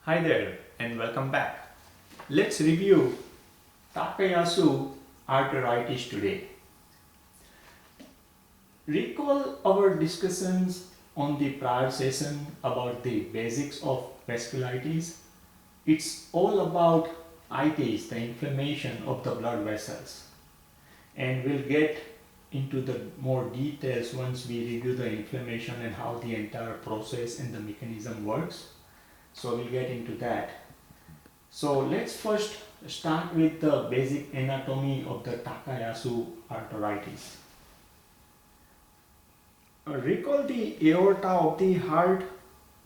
Hi there and welcome back. Let's review Takayasu Arteritis today. Recall our discussions on the prior session about the basics of vasculitis. It's all about itis, the inflammation of the blood vessels. And we'll get into the more details once we review the inflammation and how the entire process and the mechanism works. So we'll get into that. So let's first start with the basic anatomy of the Takayasu arteritis. Recall the aorta of the heart.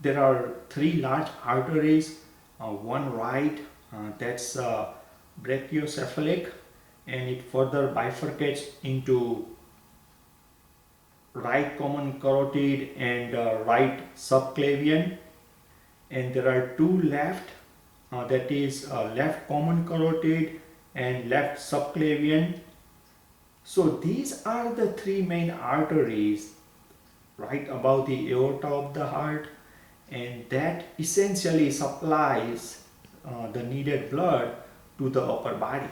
There are three large arteries. One right, that's brachiocephalic, and it further bifurcates into right common carotid and right subclavian. And there are two left, that is left common carotid and left subclavian. So these are the three main arteries right above the aorta of the heart, and that essentially supplies the needed blood to the upper body,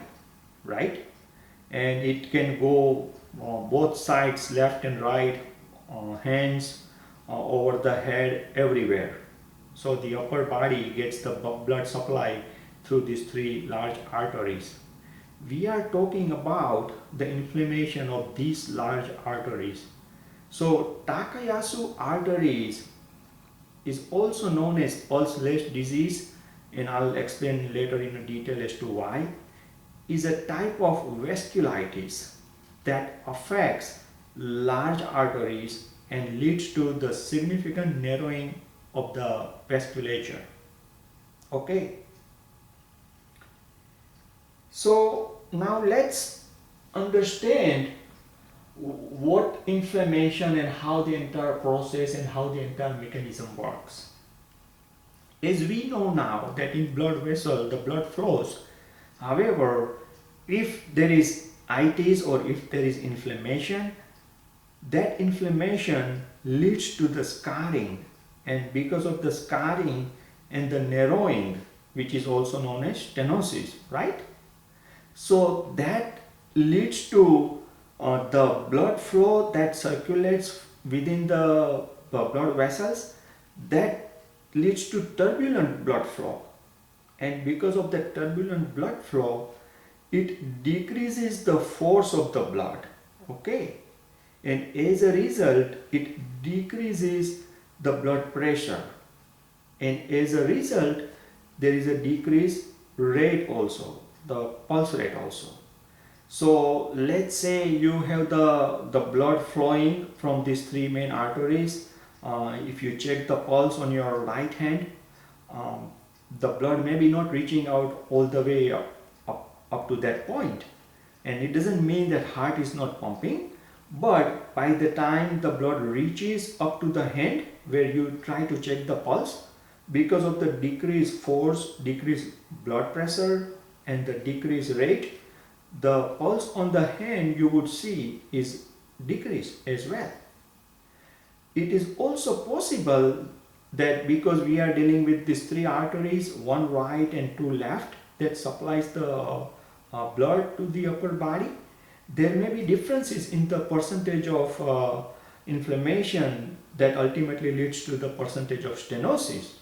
right? And it can go both sides, left and right, hands, over the head, everywhere. So the upper body gets the blood supply through these three large arteries. We are talking about the inflammation of these large arteries. So Takayasu arteries is also known as pulse-less disease, and I'll explain later in detail as to why, is a type of vasculitis that affects large arteries and leads to the significant narrowing of the vasculature. Okay, so now let's understand what inflammation and how the entire process and how the entire mechanism works. As we know now that in blood vessel the blood flows. However, if there is itis or if there is inflammation, that inflammation leads to the scarring, and because of the scarring and the narrowing, which is also known as stenosis, right? So that leads to the blood flow that circulates within the blood vessels, that leads to turbulent blood flow, and because of the turbulent blood flow it decreases the force of the blood. Okay, and as a result it decreases the blood pressure, and as a result there is a decreased rate also, the pulse rate also. So let's say you have the blood flowing from these three main arteries. If you check the pulse on your right hand, the blood may be not reaching out all the way up to that point, and it doesn't mean that heart is not pumping, but by the time the blood reaches up to the hand where you try to check the pulse, because of the decreased force, decreased blood pressure and the decreased rate, the pulse on the hand you would see is decreased as well. It is also possible that because we are dealing with these three arteries, one right and two left, that supplies the blood to the upper body, there may be differences in the percentage of inflammation that ultimately leads to the percentage of stenosis.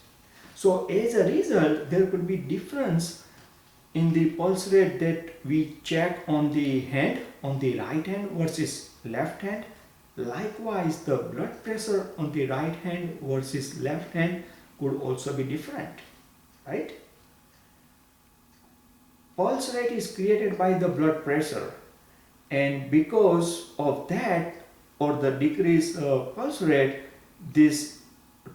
So as a result, there could be difference in the pulse rate that we check on the hand, on the right hand versus left hand. Likewise, the blood pressure on the right hand versus left hand could also be different, right? Pulse rate is created by the blood pressure, and because of that or the decreased pulse rate, this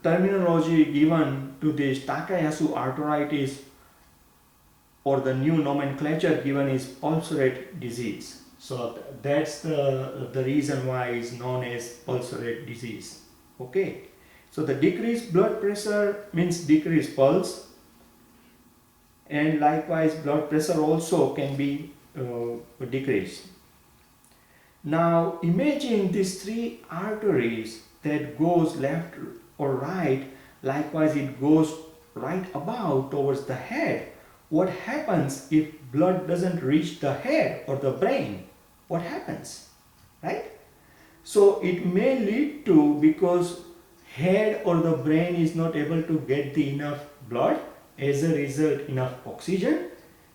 terminology given to this Takayasu arteritis, or the new nomenclature given, is pulse rate disease. So that's the reason why it's known as pulse rate disease. Okay, so the decreased blood pressure means decreased pulse, and likewise blood pressure also can be decreased. Now imagine these three arteries that goes left or right, likewise it goes right above towards the head. What happens if blood doesn't reach the head or the brain? What happens? Right? So it may lead to, because head or the brain is not able to get the enough blood, as a result enough oxygen,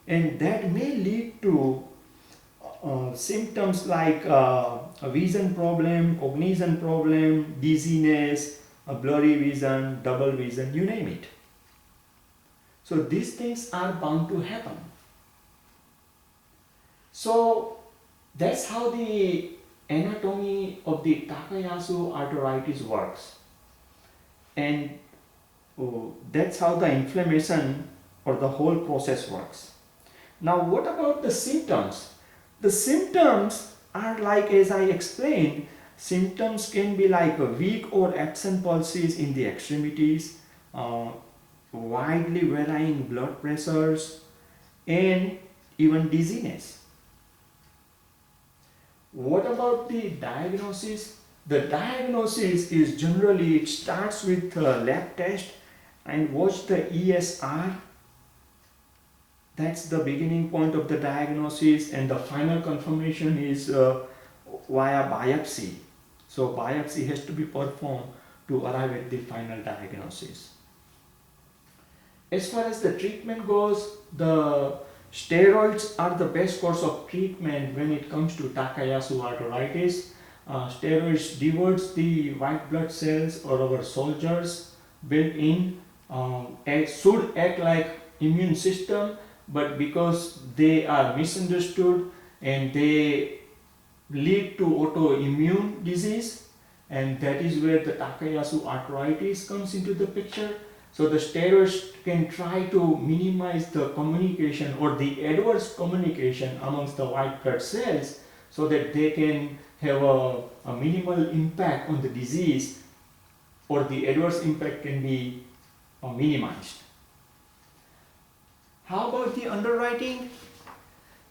and that may lead to symptoms like a vision problem, cognition problem, dizziness, a blurry vision, double vision, you name it. So these things are bound to happen. So that's how the anatomy of the Takayasu arteritis works. And that's how the inflammation or the whole process works. Now what about the symptoms? The symptoms are like, as I explained, symptoms can be like a weak or absent pulses in the extremities, widely varying blood pressures, and even dizziness. What about the diagnosis? The diagnosis is generally, it starts with a lab test and watch the ESR. That's the beginning point of the diagnosis, and the final confirmation is via biopsy. So biopsy has to be performed to arrive at the final diagnosis. As far as the treatment goes, the steroids are the best course of treatment when it comes to Takayasu arteritis. Steroids diverts the white blood cells or our soldiers built in, should act like immune system, but because they are misunderstood and they lead to autoimmune disease, and that is where the Takayasu arteritis comes into the picture. So the steroids can try to minimize the communication or the adverse communication amongst the white blood cells, so that they can have a minimal impact on the disease, or the adverse impact can be minimized. How about the underwriting?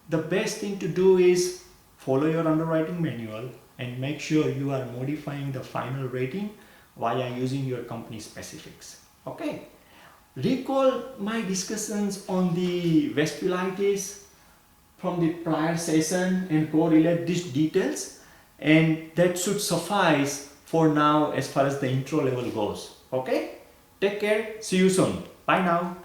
The best thing to do is follow your underwriting manual and make sure you are modifying the final rating via using your company specifics. Okay. Recall my discussions on the vasculitis from the prior session and correlate these details, and that should suffice for now as far as the intro level goes. Okay. Take care. See you soon. Bye now.